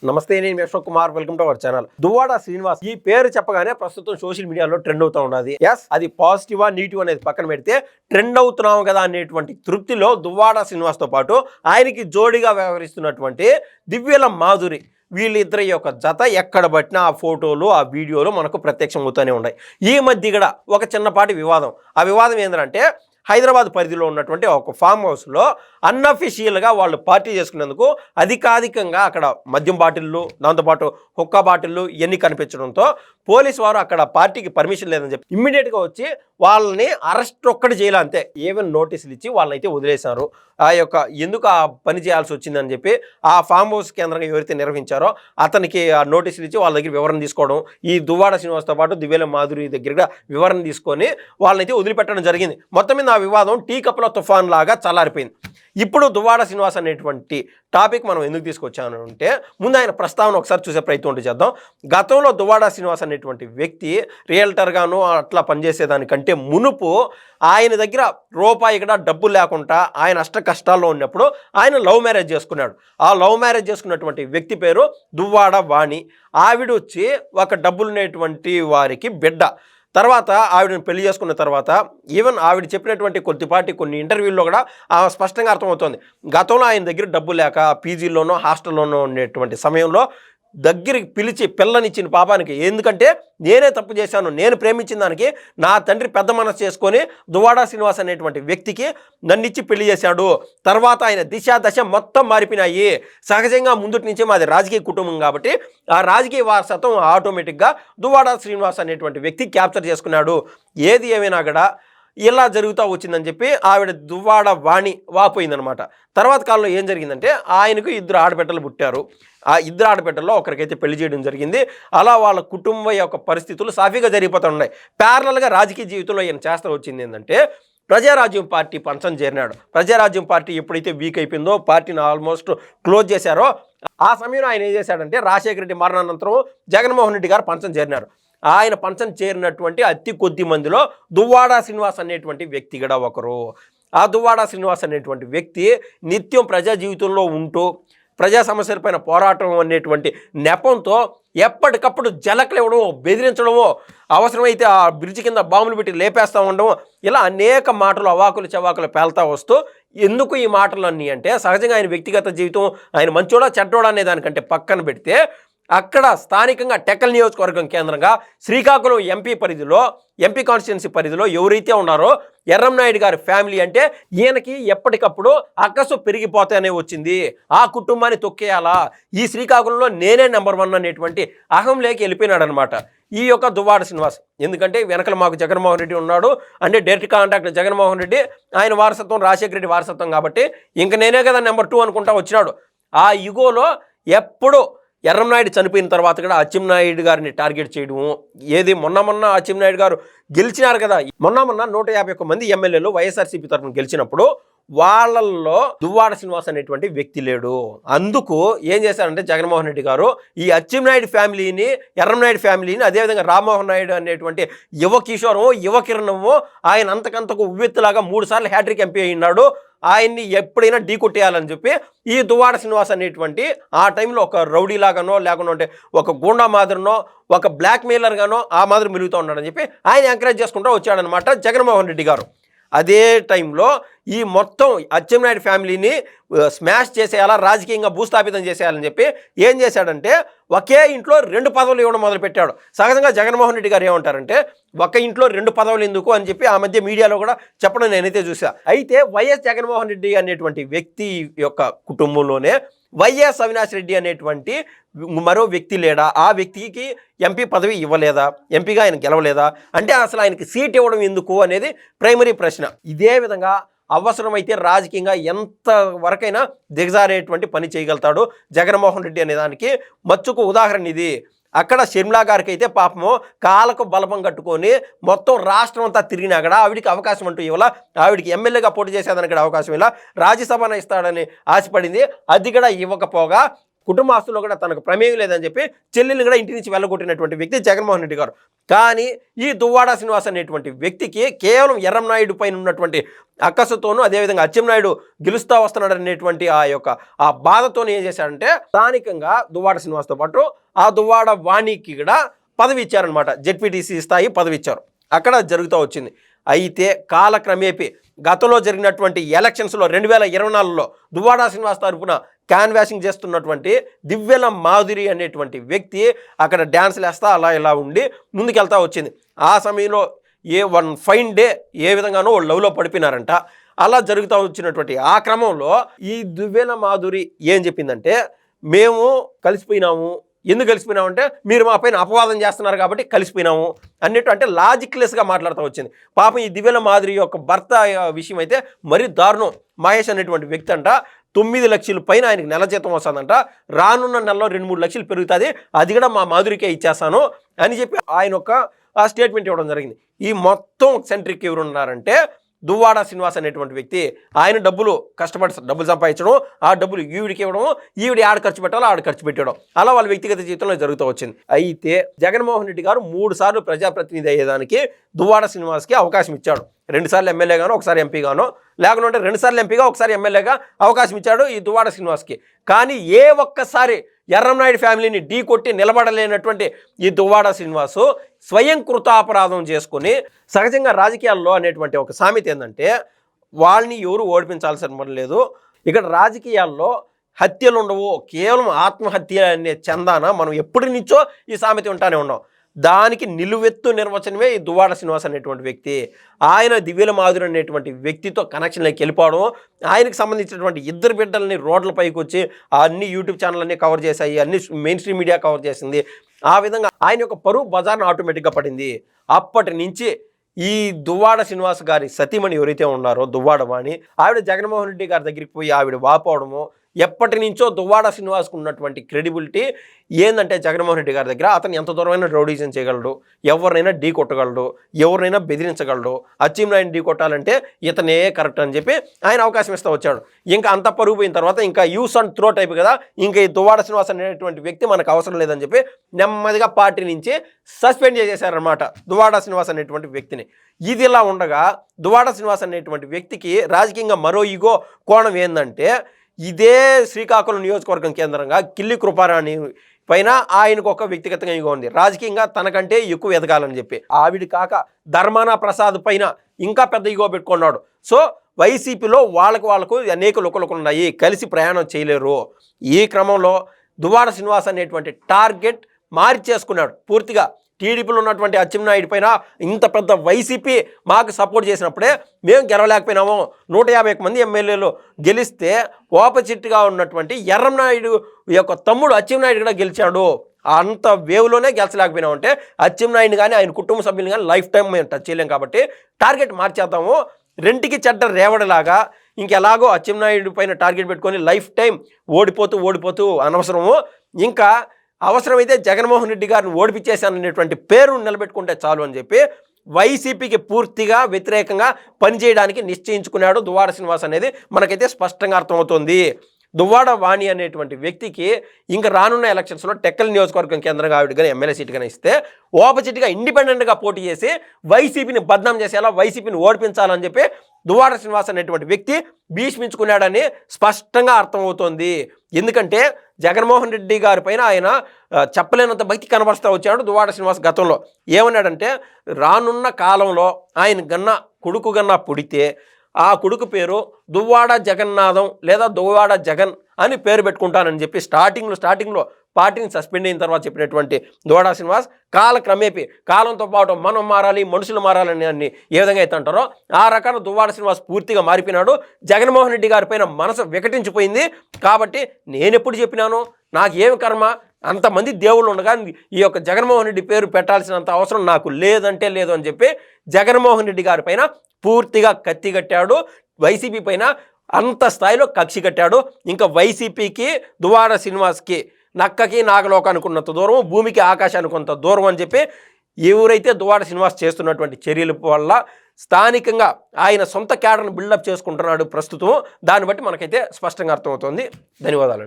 నమస్తే, నేను Ashok Kumar. Welcome to our channel. Duvvada Srinivas ఈ పేరు చెప్పగానే ప్రస్తుతం సోషల్ మీడియాలో ట్రెండ్ అవుతా ఉన్నది. అది పాజిటివా నెగిటివ్ అనేది పక్కన పెడితే ట్రెండ్ అవుతున్నాం కదా అనేటువంటి తృప్తిలో దువ్వాడ శ్రీనివాస్తో పాటు ఆయనకి జోడిగా వ్యవహరిస్తున్నటువంటి దివ్యల మాధురి, వీళ్ళిద్దరి యొక్క జత ఎక్కడ పట్టినా ఆ ఫోటోలు ఆ వీడియోలు మనకు ప్రత్యక్షం అవుతూనే ఉన్నాయి. ఈ మధ్య కూడా ఒక చిన్నపాటి వివాదం. ఆ వివాదం ఏంటంటే హైదరాబాద్ పరిధిలో ఉన్నటువంటి ఒక ఫామ్ హౌస్లో అన్అఫిషియల్గా వాళ్ళు పార్టీ చేసుకునేందుకు అధికాధికంగా అక్కడ మద్యం బాటిళ్ళు, దాంతోపాటు హుక్కా బాటిళ్ళు ఇవన్నీ కనిపించడంతో పోలీసు వారు అక్కడ పార్టీకి పర్మిషన్ లేదని చెప్పి ఇమ్మీడియట్గా వచ్చి వాళ్ళని అరెస్ట్ ఒక్కటి చేయాలి, అంతే. ఏమైనా నోటీసులు ఇచ్చి వాళ్ళనైతే వదిలేశారు. ఆ యొక్క ఎందుకు ఆ పని చేయాల్సి వచ్చిందని చెప్పి ఆ ఫామ్ హౌస్ కేంద్రంగా ఎవరైతే నిర్వహించారో అతనికి ఆ నోటీసులు ఇచ్చి వాళ్ళ దగ్గర వివరణ తీసుకోవడం, ఈ దువ్వాడ శ్రీనివాస్తో పాటు దివ్యల మాధురి దగ్గరగా వివరణ తీసుకొని వాళ్ళనైతే వదిలిపెట్టడం జరిగింది. మొత్తం మీద ఆ వివాదం టీ కప్పుల తుఫాన్ లాగా చల్లారిపోయింది. ఇప్పుడు దువ్వాడ శ్రీనివాస్ అనేటువంటి టాపిక్ మనం ఎందుకు తీసుకొచ్చాను అంటే, ముందు ఆయన ప్రస్తావన ఒకసారి చూసే ప్రయత్నం చేద్దాం. గతంలో దువ్వాడ శ్రీనివాస్ అనేటువంటి వ్యక్తి రియల్టర్గాను అట్లా పనిచేసేదానికంటే మునుపు ఆయన దగ్గర రూపాయి కూడా డబ్బు లేకుండా ఆయన అష్ట కష్టాల్లో ఉన్నప్పుడు ఆయన లవ్ మ్యారేజ్ చేసుకున్నాడు. ఆ లవ్ మ్యారేజ్ చేసుకున్నటువంటి వ్యక్తి పేరు దువ్వాడ వాణి. ఆవిడ వచ్చి ఒక డబ్బులునేటువంటి వారికి బిడ్డ. తర్వాత ఆవిడని పెళ్లి చేసుకున్న తర్వాత ఈవెన్ ఆవిడ చెప్పినటువంటి కొన్ని ఇంటర్వ్యూల్లో కూడా స్పష్టంగా అర్థమవుతుంది. గతంలో ఆయన దగ్గర డబ్బు లేక పీజీలోనో హాస్టల్లోనో ఉండేటువంటి సమయంలో దగ్గరికి పిలిచి పిల్లనిచ్చిన పాపానికి, ఎందుకంటే నేనే తప్పు చేశాను, నేను ప్రేమించిన దానికి నా తండ్రి పెద్ద మనసు చేసుకొని దువ్వాడ శ్రీనివాస్ అనేటువంటి వ్యక్తికి నన్నిచ్చి పెళ్లి చేశాడు. తర్వాత ఆయన దశ మొత్తం మారిపోయినాయి. సహజంగా ముందుటి నుంచి మాది రాజకీయ కుటుంబం కాబట్టి ఆ రాజకీయ వారసత్వం ఆటోమేటిక్గా దువ్వాడ శ్రీనివాస్ అనేటువంటి వ్యక్తి క్యాప్చర్ చేసుకున్నాడు. ఏది ఏమైనా కూడా ఇలా జరుగుతూ వచ్చిందని చెప్పి ఆవిడ దువ్వాడ వాణి వాపోయిందనమాట. తర్వాత కాలంలో ఏం జరిగిందంటే ఆయనకు 2 ఆడబిడ్డలు పుట్టారు. ఆ 2 ఆడబిడ్డల్లో ఒకరికైతే పెళ్లి చేయడం జరిగింది. అలా వాళ్ళ కుటుంబ యొక్క పరిస్థితులు సాఫీగా జరిగిపోతూ ఉన్నాయి. ప్యారలల్గా రాజకీయ జీవితంలో ఈయన చేస్తూ వచ్చింది ఏంటంటే ప్రజారాజ్యం పార్టీ పంచం చేరినాడు. ప్రజారాజ్యం పార్టీ ఎప్పుడైతే వీక్ అయిపోయిందో, పార్టీని ఆల్మోస్ట్ క్లోజ్ చేశారో, ఆ సమయంలో ఆయన ఏం చేశాడంటే రాజశేఖర రెడ్డి మరణానంతరం జగన్మోహన్ రెడ్డి గారు పంచం చేరినారు. ఆయన పంచం చేరినటువంటి అతి కొద్ది మందిలో దువ్వాడ శ్రీనివాస్ అనేటువంటి వ్యక్తి కూడా ఒకరు. ఆ దువ్వాడ శ్రీనివాస్ అనేటువంటి వ్యక్తి నిత్యం ప్రజా జీవితంలో ఉంటూ ప్రజా సమస్యలపైన పోరాటం అనేటువంటి నెపంతో ఎప్పటికప్పుడు జలకలు ఇవ్వడమో, బెదిరించడమో, అవసరమైతే ఆ బ్రిడ్జ్ కింద బాంబులు పెట్టి లేపేస్తూ ఉండడమో, ఇలా అనేక మాటలు అవాకులు చవాకులు పేల్తా వస్తూ, ఎందుకు ఈ మాటలన్నీ అంటే సహజంగా ఆయన వ్యక్తిగత జీవితం, ఆయన మంచోడా చెడ్డోడా అనే దానికంటే పక్కన పెడితే అక్కడ స్థానికంగా టెక్కల్ నియోజకవర్గం కేంద్రంగా శ్రీకాకుళం ఎంపీ కాన్స్టిట్యున్సీ పరిధిలో ఎవరైతే ఉన్నారో ఎర్రంనాయుడు గారి ఫ్యామిలీ అంటే ఈయనకి ఎప్పటికప్పుడు అక్కసు పెరిగిపోతేనే వచ్చింది. ఆ కుటుంబాన్ని తొక్కేయాలా, ఈ శ్రీకాకుళంలో నేనే నెంబర్ 1 అనేటువంటి అహంలోకి వెళ్ళిపోయినాడు అనమాట ఈ యొక్క దువ్వాడ శ్రీనివాస్. ఎందుకంటే వెనకల మాకు జగన్మోహన్ రెడ్డి ఉన్నాడు అంటే డైరెక్ట్ కాంటాక్ట్ జగన్మోహన్ రెడ్డి, ఆయన వారసత్వం రాజశేఖర రెడ్డి వారసత్వం కాబట్టి ఇంక నేనే కదా నెంబర్ 2 అనుకుంటా వచ్చినాడు. ఆ యుగోలో ఎప్పుడు ఎర్రంనాయుడు చనిపోయిన తర్వాత కూడా అచ్చెన్నాయుడు గారిని టార్గెట్ చేయడము, ఏది మొన్న అచ్చెన్నాయుడు గారు గెలిచినారు కదా, మొన్న 151 మంది ఎమ్మెల్యేలు వైఎస్ఆర్సీపీ తరఫున గెలిచినప్పుడు వాళ్ళల్లో దువ్వాడ శ్రీనివాస్ అనేటువంటి వ్యక్తి లేడు. అందుకు ఏం చేశారంటే జగన్మోహన్ రెడ్డి గారు ఈ అచ్చెన్నాయుడు ఫ్యామిలీని, ఎర్రంనాయుడు ఫ్యామిలీని, అదేవిధంగా రామ్మోహన్ నాయుడు అనేటువంటి యువ కిషోరమో, యువ కిరణమో ఆయన అంతకంతకు ఉవ్వెత్తులాగా 3 సార్లు హ్యాట్రిక్ ఎంపీ అయినాడు. ఆయన్ని ఎప్పుడైనా ఢీ కొట్టేయాలని చెప్పి ఈ దువ్వాడ శ్రీనివాస్ అనేటువంటి ఆ టైంలో ఒక రౌడీ లాగానో, లేకుండా ఒక గూండా మాదిరినో, ఒక బ్లాక్ మెయిలర్గానో ఆ మాదిరి మెలుగుతూ ఉన్నాడని చెప్పి ఆయన ఎంకరేజ్ చేసుకుంటూ వచ్చాడనమాట జగన్మోహన్ రెడ్డి గారు. అదే టైంలో ఈ మొత్తం అచ్చెన్నాయుడు ఫ్యామిలీని స్మాష్ చేసేయాలా, రాజకీయంగా భూస్థాపితం చేసేయాలని చెప్పి ఏం చేశాడంటే ఒకే ఇంట్లో 2 పదవులు ఇవ్వడం మొదలుపెట్టాడు. సహజంగా జగన్మోహన్ రెడ్డి గారు ఏమంటారంటే ఒక ఇంట్లో 2 పదవులు ఎందుకు అని చెప్పి ఆ మధ్య మీడియాలో కూడా చెప్పడం నేనైతే చూసా. అయితే వైఎస్ జగన్మోహన్ రెడ్డి అనేటువంటి వ్యక్తి యొక్క కుటుంబంలోనే వైఎస్ అవినాష్ రెడ్డి అనేటువంటి మరో వ్యక్తి లేడా, ఆ వ్యక్తికి ఎంపీ పదవి ఇవ్వలేదా, ఎంపీగా ఆయన గెలవలేదా అంటే అసలు ఆయనకి సీట్ ఇవ్వడం ఎందుకు అనేది ప్రైమరీ ప్రశ్న. ఇదే విధంగా అవసరమైతే రాజకీయంగా ఎంత వరకైనా దిగజారేటువంటి పని చేయగలుగుతాడు జగన్మోహన్ రెడ్డి అనే దానికి మచ్చుకు ఉదాహరణ ఇది. అక్కడ షర్మిలా గారికి అయితే పాపము కాలకు బలపం కట్టుకొని మొత్తం రాష్ట్రం అంతా తిరిగినా కూడా ఆవిడికి అవకాశం అంటూ ఇవ్వాల, ఆవిడికి ఎమ్మెల్యేగా పోటీ చేసేదానికి అవకాశం ఇలా, రాజ్యసభను ఇస్తాడని ఆశపడింది, అది కూడా ఇవ్వకపోగా కుటుంబ ఆస్తుల్లో కూడా తనకు ప్రమేయం లేదని చెప్పి చెల్లెల్ని కూడా ఇంటి నుంచి వెళ్ళగొట్టినటువంటి వ్యక్తి జగన్మోహన్ రెడ్డి గారు. కానీ ఈ దువ్వాడ శ్రీనివాస్ అనేటువంటి వ్యక్తికి కేవలం ఎర్రంనాయుడు పైన ఉన్నటువంటి అక్కసుతోనూ, అదేవిధంగా అచ్చెన్నాయుడు గెలుస్తా వస్తున్నాడు అనేటువంటి ఆ బాధతోనే ఏం చేశాడంటే స్థానికంగా దువ్వాడ శ్రీనివాస్తో పాటు ఆ దువ్వాడ వాణికి కూడా పదవి ఇచ్చారనమాట. జెడ్పీటీసీ స్థాయి పదవి ఇచ్చారు. అక్కడ జరుగుతూ వచ్చింది. అయితే కాలక్రమేపీ గతంలో జరిగినటువంటి ఎలక్షన్స్లో 2024లో దువ్వాడ శ్రీనివాస్ తరఫున క్యాన్వాసింగ్ చేస్తున్నటువంటి దివ్యల మాధురి అనేటువంటి వ్యక్తి అక్కడ డ్యాన్స్లు వేస్తా అలా ఇలా ఉండి ముందుకెళ్తా వచ్చింది. ఆ సమయంలో వన్ ఫైన్ డే ఏ విధంగానో వాళ్ళు లవ్లో పడిపోయినారంట. అలా జరుగుతూ వచ్చినటువంటి ఆ క్రమంలో ఈ దివ్యల మాధురి ఏం చెప్పిందంటే, మేము కలిసిపోయినాము. ఎందుకు కలిసిపోయినామంటే మీరు మా పైన అపవాదం చేస్తున్నారు కాబట్టి కలిసిపోయినాము అన్నట్టు, అంటే లాజిక్లెస్గా మాట్లాడుతూ వచ్చింది. పాపం ఈ దివ్యల మాధురి యొక్క భర్త విషయం అయితే మరీ దారుణం. మహేష్ అనేటువంటి వ్యక్తి అంట 9 లక్షల పైన ఆయనకి నెల జీతం వస్తుందంట. రానున్న నెలలో 2-3 లక్షలు పెరుగుతుంది, అది కూడా మా మాధురికే ఇచ్చేస్తాను అని చెప్పి ఆయన ఒక స్టేట్మెంట్ ఇవ్వడం జరిగింది. ఈ మొత్తం సెంట్రిక్ ఎవరు ఉన్నారంటే దువ్వాడ శ్రీనివాస్ అనేటువంటి వ్యక్తి. ఆయన కష్టపడి డబ్బులు సంపాదించడం, ఆ డబ్బులు ఈవిడికి ఇవ్వడం, ఈవిడ ఆడ ఖర్చు పెట్టాలో ఆడ ఖర్చు పెట్టడం, అలా వాళ్ళ వ్యక్తిగత జీవితంలో జరుగుతూ వచ్చింది. అయితే జగన్మోహన్ రెడ్డి గారు 3 సార్లు ప్రజాప్రతినిధి అయ్యేదానికి దువ్వాడ శ్రీనివాస్కి అవకాశం ఇచ్చాడు. 2 సార్లు ఎమ్మెల్యేగానో, ఒకసారి ఎంపీగానో, లేకుంటే 2 సార్లు ఎంపీగా, ఒకసారి ఎమ్మెల్యేగా అవకాశం ఇచ్చాడు ఈ దువ్వాడ శ్రీనివాస్కి. కానీ ఒక్కసారి ఎర్రంనాయుడు ఫ్యామిలీని ఢీ కొట్టి నిలబడలేనటువంటి ఈ దువ్వాడ శ్రీనివాసు స్వయం కృతాపరాధం చేసుకుని, సహజంగా రాజకీయాల్లో అనేటువంటి ఒక సామెత ఏంటంటే వాళ్ళని ఎవరు ఓడిపించాల్సిన పని లేదు. ఇక్కడ రాజకీయాల్లో హత్యలు ఉండవు, కేవలం ఆత్మహత్య అనే చందాన మనం ఎప్పటి నుంచో ఈ సామెత ఉంటానే ఉన్నాం. దానికి నిలువెత్తు నిర్వచనమే ఈ దువ్వాడ శ్రీనివాస్ అనేటువంటి వ్యక్తి. ఆయన దివ్యల మాధురి అనేటువంటి వ్యక్తితో కనెక్షన్లోకి వెళ్ళిపోవడం, ఆయనకు సంబంధించినటువంటి 2 బిడ్డలని రోడ్లపైకి వచ్చి అన్ని యూట్యూబ్ ఛానళ్ళన్నీ కవర్ చేశాయి, అన్ని మెయిన్ స్ట్రీమ్ మీడియా కవర్ చేసింది. ఆ విధంగా ఆయన యొక్క పరువు బజార్ను ఆటోమేటిక్గా పడింది. అప్పటి నుంచి ఈ దువ్వాడ శ్రీనివాస్ గారి సతీమణి ఎవరైతే ఉన్నారో దువ్వాడ వాణి, ఆవిడ జగన్మోహన్ రెడ్డి గారి దగ్గరికి పోయి ఆవిడ వాపోవడము, ఎప్పటి నుంచో దువ్వాడ శ్రీనివాస్కు ఉన్నటువంటి క్రెడిబిలిటీ ఏంటంటే జగన్మోహన్ రెడ్డి గారి దగ్గర అతను ఎంత దూరమైనా రౌడీజం చేయగలడు, ఎవరినైనా ఢీ కొట్టగలడు, ఎవరినైనా బెదిరించగలడు, అచ్చెన్నాయుడిని ఢీ కొట్టాలంటే ఇతనే కరెక్ట్ అని చెప్పి ఆయన అవకాశం ఇస్తూ వచ్చాడు. ఇంకా అంత పరుగు పోయిన తర్వాత ఇంకా యూస్ అండ్ త్రో టైప్ కదా, ఇంకా ఈ దువ్వాడ శ్రీనివాస్ అనేటువంటి వ్యక్తి మనకు అవసరం లేదని చెప్పి నెమ్మదిగా పార్టీ నుంచి సస్పెండ్ చేసేశారనమాట దువ్వాడ శ్రీనివాస్ అనేటువంటి వ్యక్తిని. ఇది ఇలా ఉండగా దువ్వాడ శ్రీనివాస్ అనేటువంటి వ్యక్తికి రాజకీయంగా మరో ఈగో కోణం ఏంటంటే, ఇదే శ్రీకాకుళం నియోజకవర్గం కేంద్రంగా కిల్లి కృపారాణి పైన ఆయనకు ఒక వ్యక్తిగతంగా ఈగో ఉంది. రాజకీయంగా తనకంటే ఎక్కువ ఎదగాలని చెప్పి ఆవిడ కాక ధర్మాన ప్రసాద్ పైన ఇంకా పెద్ద ఈగో పెట్టుకున్నాడు. సో వైసీపీలో వాళ్ళకు అనేక లుకలుకు ఉన్నాయి, కలిసి ప్రయాణం చేయలేరు. ఈ క్రమంలో దువ్వాడ శ్రీనివాస్ అనేటువంటి టార్గెట్ మార్చేసుకున్నాడు పూర్తిగా. టీడీపీలో ఉన్నటువంటి అచ్చెన్నాయుడు పైన ఇంత పెద్ద వైసీపీ మాకు సపోర్ట్ చేసినప్పుడే మేము గెలవలేకపోయినాము. 150 మంది ఎమ్మెల్యేలు గెలిస్తే ఆపోజిట్గా ఉన్నటువంటి ఎర్రంనాయుడు యొక్క తమ్ముడు అచ్చెన్నాయుడు కూడా గెలిచాడు. అంత వేవ్లోనే గెలిచలేకపోయినామంటే అచ్చెన్నాయుడిని కానీ ఆయన కుటుంబ సభ్యులు కానీ లైఫ్ టైం మేము టచ్ చేయలేం. కాబట్టి టార్గెట్ మార్చేద్దాము, రెంటికి చెడ్డ రేవడలాగా ఇంకెలాగో అచ్చెన్నాయుడు పైన టార్గెట్ పెట్టుకొని లైఫ్ టైం ఓడిపోతూ అనవసరము, ఇంకా అవసరమైతే జగన్మోహన్ రెడ్డి గారిని ఓడిపించేశాననేటువంటి పేరు నిలబెట్టుకుంటే చాలు అని చెప్పి వైసీపీకి పూర్తిగా వ్యతిరేకంగా పనిచేయడానికి నిశ్చయించుకున్నాడు దువ్వాడ శ్రీనివాస్ అనేది మనకైతే స్పష్టంగా అర్థమవుతుంది. దువ్వాడ వాణి అనేటువంటి వ్యక్తికి ఇంకా రానున్న ఎలక్షన్స్లో టెక్కల్ నియోజకవర్గం కేంద్రంగా ఆవిడ కానీ ఎమ్మెల్యే సీట్ కానీ ఇస్తే ఆపోజిట్గా ఇండిపెండెంట్గా పోటీ చేసి వైసీపీని బద్నాం చేసేలా, వైసీపీని ఓడిపించాలని చెప్పి దువ్వాడ శ్రీనివాస్ అనేటువంటి వ్యక్తి భీష్మించుకున్నాడని స్పష్టంగా అర్థమవుతోంది. ఎందుకంటే జగన్మోహన్ రెడ్డి గారి పైన ఆయన చెప్పలేనంత భక్తి కనబరుస్తూ వచ్చాడు దువ్వాడ శ్రీనివాస్. గతంలో ఏమన్నాడంటే, రానున్న కాలంలో ఆయన కొడుకు పుడితే ఆ కొడుకు పేరు దువ్వాడ జగన్నాథం లేదా దువ్వాడ జగన్ అని పేరు పెట్టుకుంటానని చెప్పి స్టార్టింగ్లో పార్టీని సస్పెండ్ అయిన తర్వాత చెప్పినటువంటి దువ్వాడ శ్రీనివాస్ కాలక్రమేపీ కాలంతో పాటు మనం మారాలి, మనుషులు మారాలని అన్ని ఏ విధంగా అయితే అంటారో ఆ రకాల దువ్వాడ శ్రీనివాస్ పూర్తిగా మారిపోయినాడు. జగన్మోహన్ రెడ్డి గారి పైన మనసు వికటించిపోయింది. కాబట్టి నేను ఎప్పుడు చెప్పినాను, నాకేమి కర్మ, అంతమంది దేవుళ్ళు ఉండగా ఈ యొక్క జగన్మోహన్ రెడ్డి పేరు పెట్టాల్సినంత అవసరం నాకు లేదంటే లేదు అని చెప్పి జగన్మోహన్ రెడ్డి గారి పైన పూర్తిగా కత్తి కట్టాడు. వైసీపీ పైన అంత స్థాయిలో కక్షి కట్టాడు. ఇంకా వైసీపీకి దువ్వాడ శ్రీనివాస్కి నక్కకి నాగలోకానికి ఉన్నంత దూరం, భూమికి ఆకాశానికి కొంత దూరం అని చెప్పి ఎవరైతే దువ్వాడ శ్రీనివాస్ చేస్తున్నటువంటి చర్యల వల్ల స్థానికంగా ఆయన సొంత క్యాడర్ను బిల్డప్ చేసుకుంటున్నాడు ప్రస్తుతం, దాన్ని బట్టి మనకైతే స్పష్టంగా అర్థమవుతుంది. ధన్యవాదాలు.